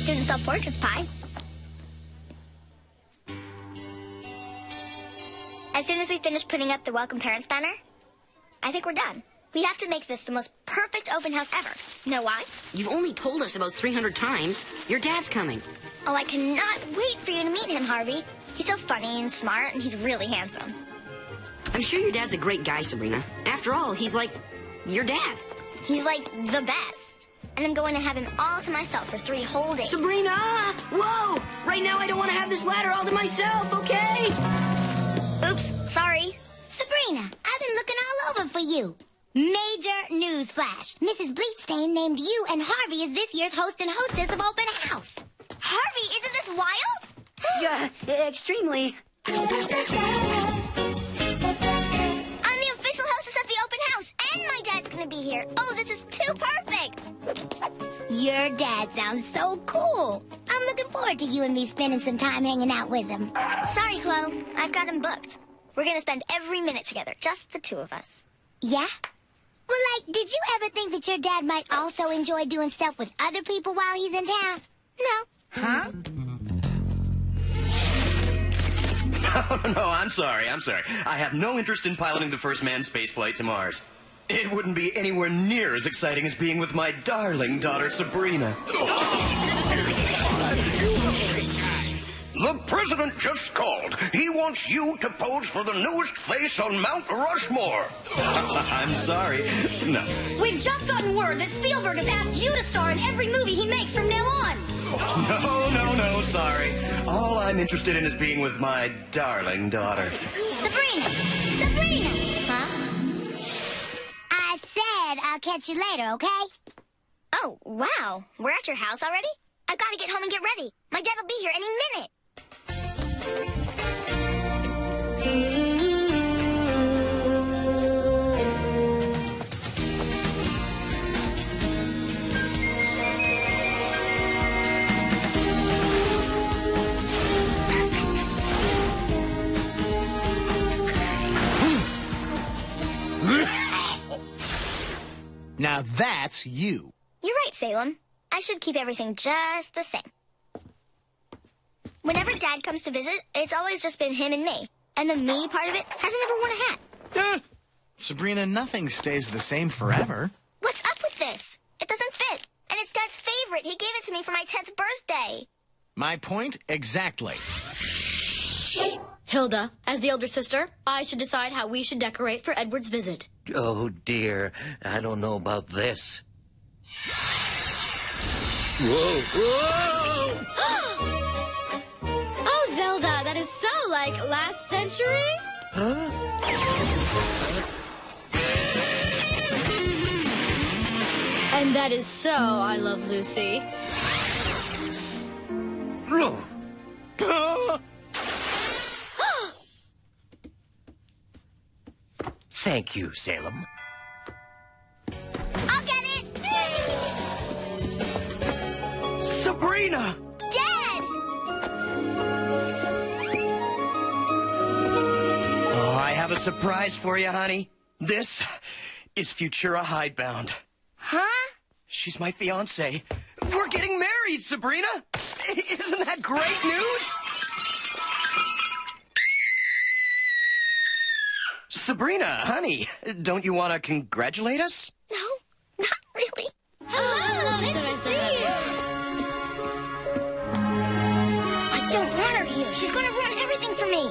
student self-portraits pie. As soon as we finish putting up the Welcome Parents banner, I think we're done. We have to make this the most perfect open house ever. Know why? You've only told us about 300 times. Your dad's coming. Oh, I cannot wait for you to meet him, Harvey. He's so funny and smart, and he's really handsome. I'm sure your dad's a great guy, Sabrina. After all, he's like your dad. He's like the best. And I'm going to have him all to myself for 3 whole days. Sabrina! Whoa! Right now I don't want to have this ladder all to myself, okay? Oops, sorry. Sabrina, I've been looking all over for you. Major news flash. Mrs. Bleachstein named you and Harvey as this year's host and hostess of Open House. Harvey, isn't this wild? Yeah, extremely. I'm the official hostess of the open house, and my dad's gonna be here. Oh, this is too perfect. Your dad sounds so cool. I'm looking forward to you and me spending some time hanging out with him. Sorry, Chloe. I've got him booked. We're gonna spend every minute together, just the 2 of us. Yeah? Well, did you ever think that your dad might also enjoy doing stuff with other people while he's in town? No. Huh? No, I'm sorry. I have no interest in piloting the first manned spaceflight to Mars. It wouldn't be anywhere near as exciting as being with my darling daughter, Sabrina. The president just called. He wants you to pose for the newest face on Mount Rushmore. I'm sorry. No. We've just gotten word that Spielberg has asked you to star in every movie he makes from now on. No, sorry. All I'm interested in is being with my darling daughter. Sabrina! Huh? I said I'll catch you later, okay? Oh, wow. We're at your house already? I've got to get home and get ready. My dad will be here any minute. Now that's you. You're right, Salem. I should keep everything just the same. Whenever Dad comes to visit, it's always just been him and me. And the me part of it hasn't ever worn a hat. Sabrina, nothing stays the same forever. What's up with this? It doesn't fit. And it's Dad's favorite. He gave it to me for my 10th birthday. My point exactly. Hilda, as the older sister, I should decide how we should decorate for Edward's visit. Oh, dear. I don't know about this. Whoa! Oh, Zelda, that is so like last century. Huh? And that is so I Love Lucy. Thank you, Salem. I'll get it! Sabrina! Dad! Oh, I have a surprise for you, honey. This is Futura Hidebound. Huh? She's my fiancée. We're getting married, Sabrina! Isn't that great news? Sabrina, honey, don't you want to congratulate us? No, not really. Hello, nice to see you. I don't want her here. She's going to ruin everything for me.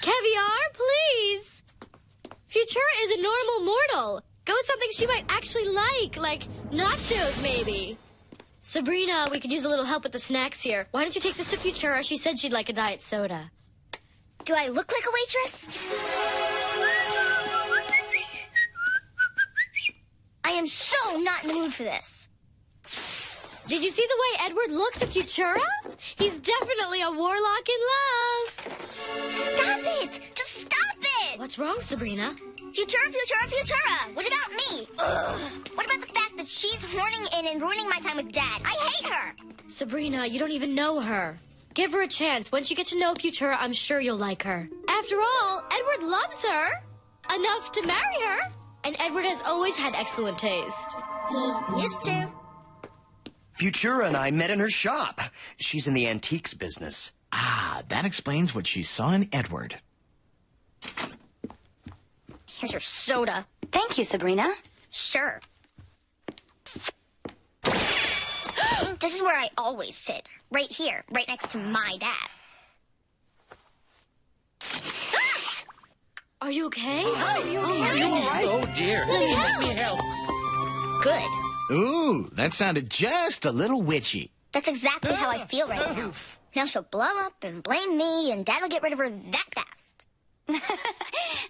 Caviar, please. Futura is a normal mortal. Go with something she might actually like nachos, maybe. Sabrina, we could use a little help with the snacks here. Why don't you take this to Futura? She said she'd like a diet soda. Do I look like a waitress? I am so not in the mood for this. Did you see the way Edward looks at Futura? He's definitely a warlock in love. Stop it! Just stop it! What's wrong, Sabrina? Futura! What about me? Ugh. What about the fact that she's horning in and ruining my time with Dad? I hate her! Sabrina, you don't even know her. Give her a chance. Once you get to know Futura, I'm sure you'll like her. After all, Edward loves her. enough to marry her. And Edward has always had excellent taste. He used to. Futura and I met in her shop. She's in the antiques business. Ah, that explains what she saw in Edward. Here's your soda. Thank you, Sabrina. Sure. This is where I always sit. Right here, right next to my dad. Are you okay? Are you okay? Oh, dear. Let me help. Good. Ooh, that sounded just a little witchy. That's exactly how I feel right now. Now she'll blow up and blame me, and Dad will get rid of her that fast.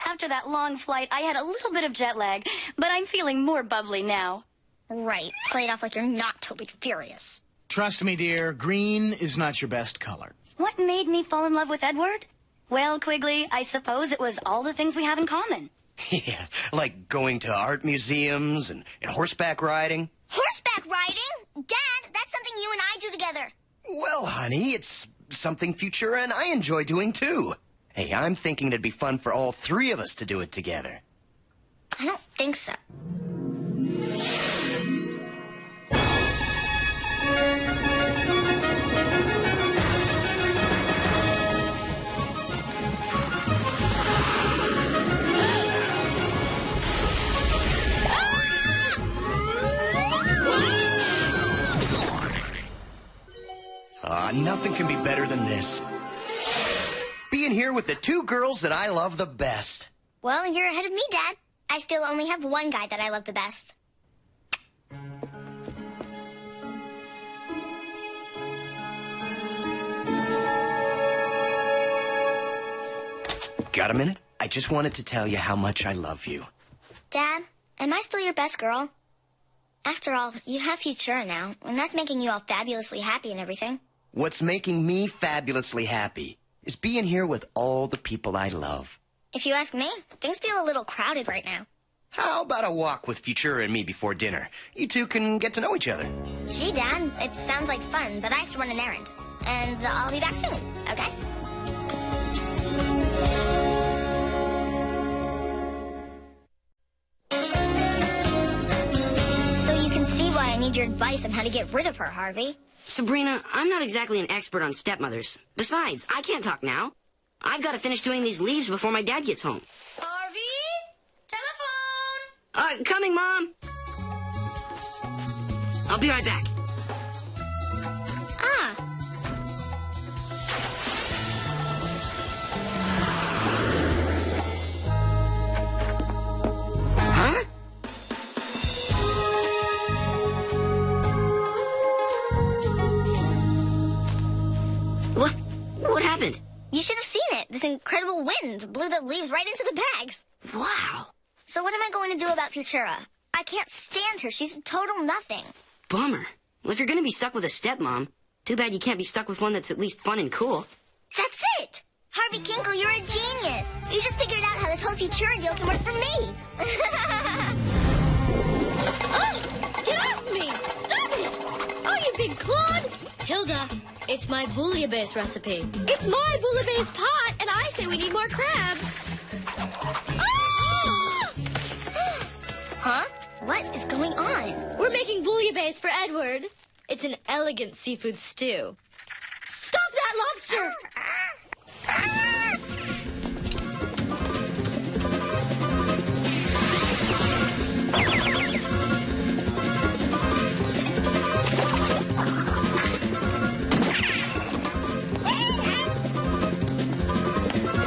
After that long flight, I had a little bit of jet lag, but I'm feeling more bubbly now. Right. Play it off like you're not totally furious. Trust me, dear, green is not your best color. What made me fall in love with Edward? Well, Quigley, I suppose it was all the things we have in common. Yeah, like going to art museums and horseback riding. Horseback riding? Dad, that's something you and I do together. Well, honey, it's something Futura and I enjoy doing, too. Hey, I'm thinking it'd be fun for all three of us to do it together. I don't think so. Nothing can be better than this. Being here with the two girls that I love the best. Well, you're ahead of me, Dad. I still only have one guy that I love the best. Got a minute? I just wanted to tell you how much I love you. Dad, am I still your best girl? After all, you have Futura now, and that's making you all fabulously happy and everything. What's making me fabulously happy is being here with all the people I love. If you ask me, things feel a little crowded right now. How about a walk with Futura and me before dinner? You two can get to know each other. Gee, Dad, it sounds like fun, but I have to run an errand. And I'll be back soon, okay? So you can see why I need your advice on how to get rid of her, Harvey. Sabrina, I'm not exactly an expert on stepmothers. Besides, I can't talk now. I've got to finish doing these leaves before my dad gets home. Harvey? Telephone! Coming, Mom. I'll be right back. Ah. Huh? What happened? You should have seen it. This incredible wind blew the leaves right into the bags. Wow. So what am I going to do about Futura? I can't stand her. She's total nothing. Bummer. Well, if you're going to be stuck with a stepmom, too bad you can't be stuck with one that's at least fun and cool. That's it! Harvey Kinkle, you're a genius. You just figured out how this whole Futura deal can work for me. Oh! Get off me! Stop it! Oh, you big clod! Hilda, it's my bouillabaisse recipe. It's my bouillabaisse pot, and I say we need more crabs. Ah! Huh? What is going on? We're making bouillabaisse for Edward. It's an elegant seafood stew. Stop that lobster!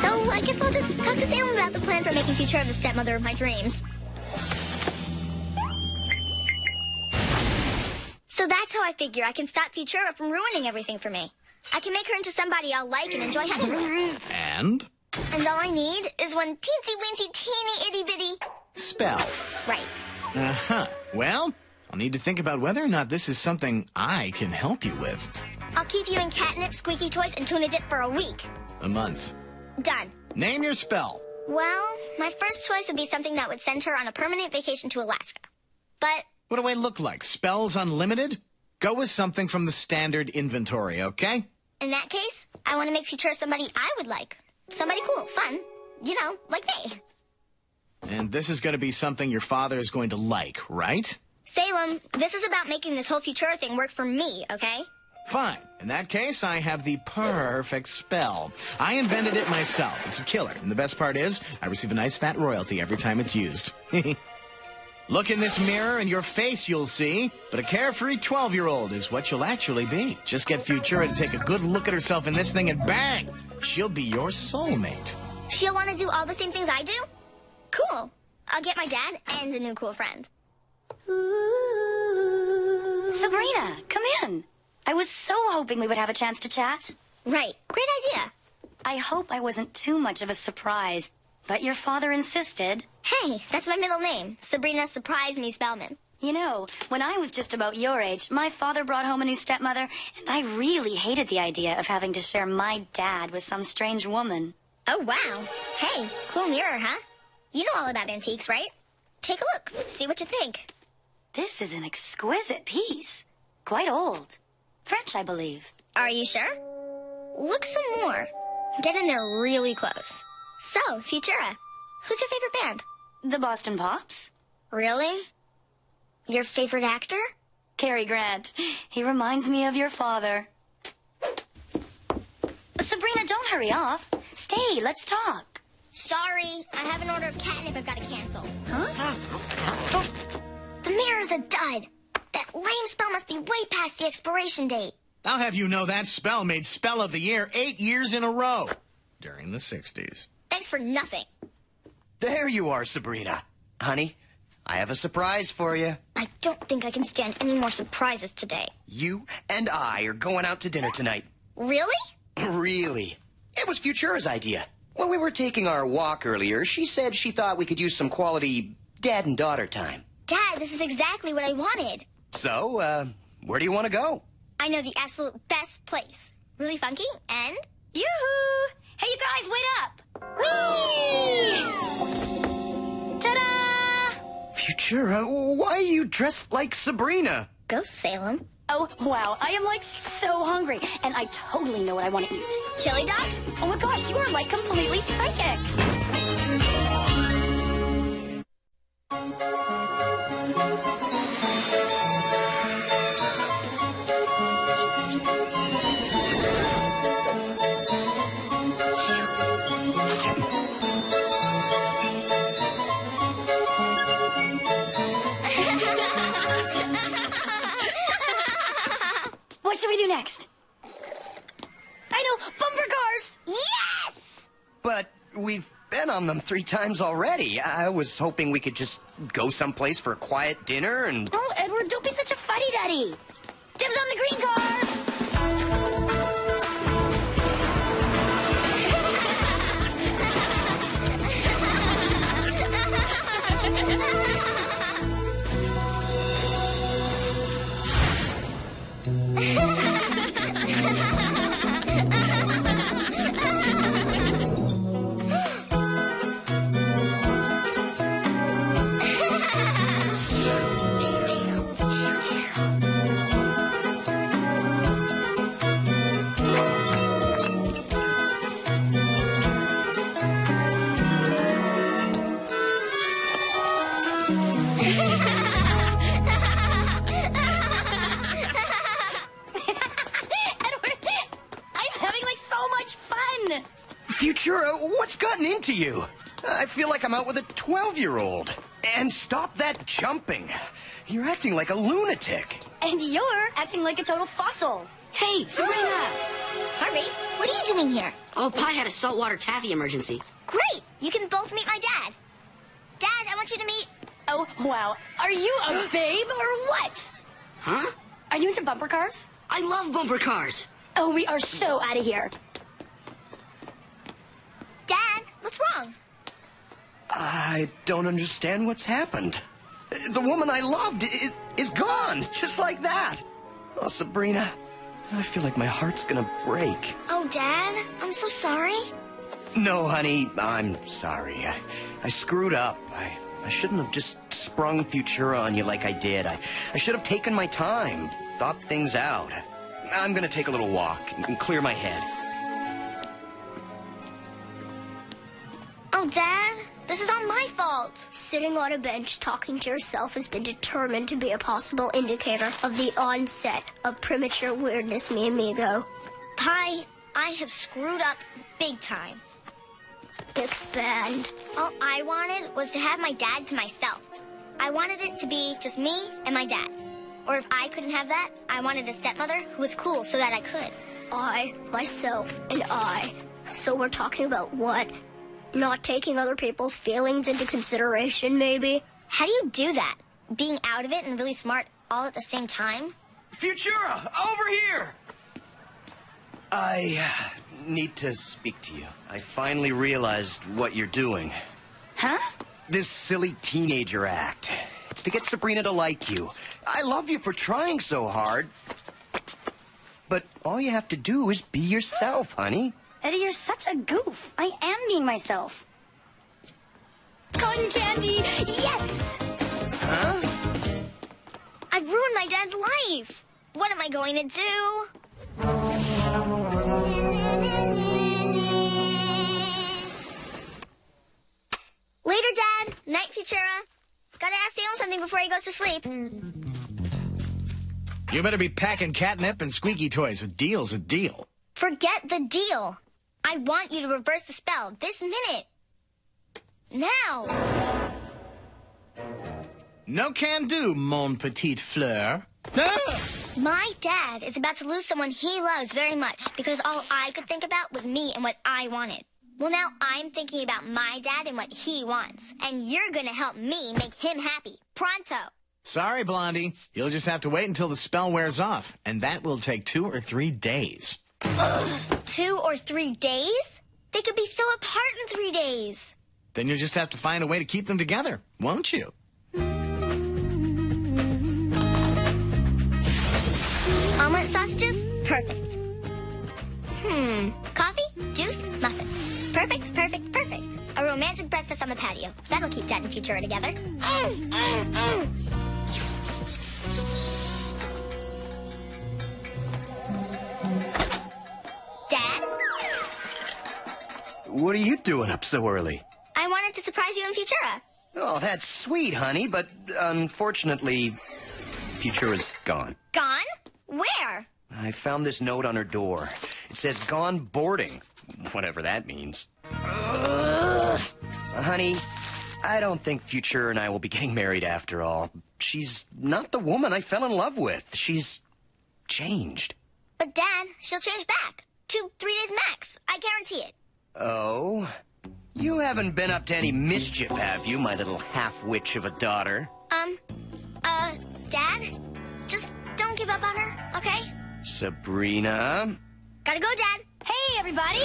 So I guess I'll just talk to Salem about the plan for making Futura the stepmother of my dreams. So that's how I figure I can stop Futura from ruining everything for me. I can make her into somebody I'll like and enjoy hanging with. And? And all I need is one teensy-weensy, teeny, itty-bitty... Spell. Right. Uh-huh. Well, I'll need to think about whether or not this is something I can help you with. I'll keep you in catnip, squeaky toys, and tuna dip for a week. A month. Done. Name your spell. Well, my first choice would be something that would send her on a permanent vacation to Alaska. But... What do I look like? Spells unlimited? Go with something from the standard inventory, okay? in that case, I want to make Futura somebody I would like. Somebody cool, fun. You know, like me. And this is going to be something your father is going to like, right? Salem, this is about making this whole Futura thing work for me, okay? Fine. In that case, I have the perfect spell. I invented it myself. It's a killer. And the best part is, I receive a nice fat royalty every time it's used. Look in this mirror and your face you'll see. But a carefree 12-year-old is what you'll actually be. Just get Futura to take a good look at herself in this thing and bang! She'll be your soulmate. She'll want to do all the same things I do? Cool. I'll get my dad and a new cool friend. Sabrina, come in. I was so hoping we would have a chance to chat. Right. Great idea. I hope I wasn't too much of a surprise, but your father insisted. Hey, that's my middle name. Sabrina Surprise Me Spellman. You know, when I was just about your age, my father brought home a new stepmother, and I really hated the idea of having to share my dad with some strange woman. Oh, wow. Hey, cool mirror, huh? You know all about antiques, right? Take a look. See what you think. This is an exquisite piece. Quite old. French, I believe. Are you sure? Look some more. Get in there really close. So, Futura, who's your favorite band? The Boston Pops. Really? Your favorite actor? Cary Grant. He reminds me of your father. Sabrina, don't hurry off. Stay, let's talk. Sorry, I have an order of catnip I've got to cancel. Huh? The mirror's a dud. That lame spell must be way past the expiration date. I'll have you know that spell made Spell of the Year 8 years in a row. During the 60s. Thanks for nothing. There you are, Sabrina. Honey, I have a surprise for you. I don't think I can stand any more surprises today. You and I are going out to dinner tonight. Really? Really. It was Futura's idea. When we were taking our walk earlier, she said she thought we could use some quality dad and daughter time. Dad, this is exactly what I wanted. So, where do you want to go? I know the absolute best place. Really funky and... Yoo-hoo! Hey, you guys, wait up! Whee! Ta-da! Futura, why are you dressed like Sabrina? Go, Salem. Oh, wow, I am, like, so hungry, and I totally know what I want to eat. Chili dogs? Oh my gosh, you are, like, completely psychic! What should we do next? I know, bumper cars! Yes! But we've been on them 3 times already. I was hoping we could just go someplace for a quiet dinner and... Oh, Edward, don't be such a fuddy-duddy. Dibs on the green car! Futura, what's gotten into you? I feel like I'm out with a 12-year-old. And stop that jumping. You're acting like a lunatic. And you're acting like a total fossil. Hey, Sabrina! Harvey, what are you doing here? Oh, Pi had a saltwater taffy emergency. Great! You can both meet my dad. Dad, I want you to meet... Oh, wow. Are you a babe or what? Huh? Are you into bumper cars? I love bumper cars. Oh, we are so out of here. Dad, what's wrong? I don't understand what's happened. The woman I loved is gone, just like that. Oh, Sabrina, I feel like my heart's gonna break. Oh, Dad, I'm so sorry. No, honey, I'm sorry. I screwed up. I shouldn't have just sprung Futura on you like I did. I should have taken my time, thought things out. I'm gonna take a little walk and clear my head. Oh, Dad, this is all my fault. fault. Sitting on a bench talking to yourself has been determined to be a possible indicator of the onset of premature weirdness, mi amigo. Hi, I have screwed up big time. Expand. All I wanted was to have my dad to myself. I wanted it to be just me and my dad. Or if I couldn't have that, I wanted a stepmother who was cool so that I could. I, myself, and I. So we're talking about what? Not taking other people's feelings into consideration, maybe? How do you do that? Being out of it and really smart all at the same time? Futura, over here! I need to speak to you. I finally realized what you're doing. Huh? This silly teenager act. It's to get Sabrina to like you. I love you for trying so hard. But all you have to do is be yourself, honey. Eddie, you're such a goof. I am being myself. Cotton candy, yes! Huh? I've ruined my dad's life. What am I going to do? Later, Dad. Night, Futura. Gotta ask Sam something before he goes to sleep. You better be packing catnip and squeaky toys. A deal's a deal. Forget the deal. I want you to reverse the spell this minute. Now. No can do, mon petit fleur. Ah! My dad is about to lose someone he loves very much because all I could think about was me and what I wanted. Well, now I'm thinking about my dad and what he wants. And you're gonna help me make him happy. Pronto. Sorry, Blondie. You'll just have to wait until the spell wears off. And that will take 2 or 3 days. 2 or 3 days? They could be so apart in 3 days. Then you'll just have to find a way to keep them together, won't you? Omelet sausages? Perfect. Coffee? Juice? Muffins. Perfect, perfect, perfect. A romantic breakfast on the patio. That'll keep Dad and Futura together. Dad? What are you doing up so early? I wanted to surprise you and Futura. Oh, that's sweet, honey, but unfortunately, Futura's gone. Gone? Where? I found this note on her door. It says gone boarding, whatever that means. Honey, I don't think Futura and I will be getting married after all. She's not the woman I fell in love with. She's changed. But Dad, she'll change back. 2-3 days max. I guarantee it. Oh? You haven't been up to any mischief, have you, my little half-witch of a daughter? Dad? Just don't give up on her, okay? Sabrina? Gotta go, Dad. Hey, everybody!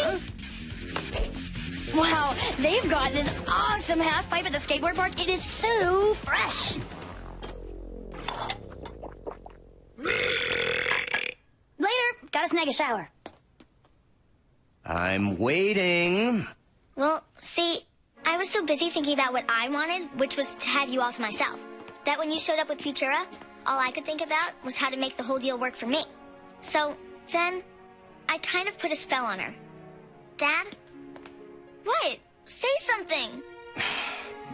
Wow, they've got this awesome half pipe at the skateboard park. It is so fresh. Later, gotta snag a shower. I'm waiting. Well, see, I was so busy thinking about what I wanted, which was to have you all to myself, that when you showed up with Futura, all I could think about was how to make the whole deal work for me. So, then, I kind of put a spell on her. Dad? What? Say something.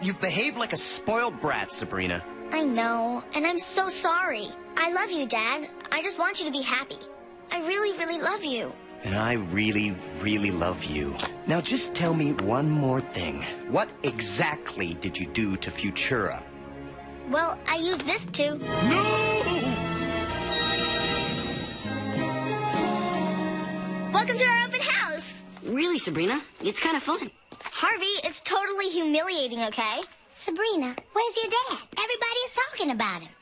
You've behaved like a spoiled brat, Sabrina. I know, and I'm so sorry. I love you, Dad. I just want you to be happy. I really, really love you. And I really, really love you. Now just tell me one more thing. What exactly did you do to Futura? Well, I used this to... No! Welcome to our open house. Really, Sabrina? It's kind of fun. Harvey, it's totally humiliating, okay? Sabrina, where's your dad? Everybody's talking about him.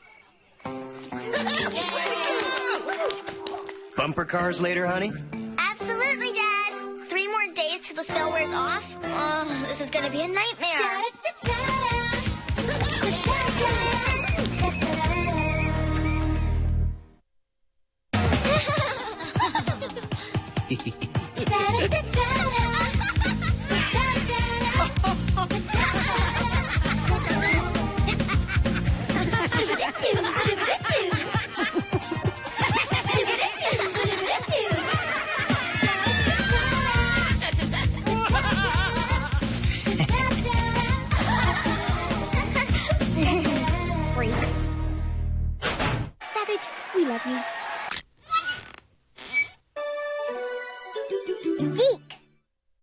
Bumper cars later, honey? Absolutely, Dad. 3 more days till the spell wears off. Oh, this is gonna be a nightmare. Dad,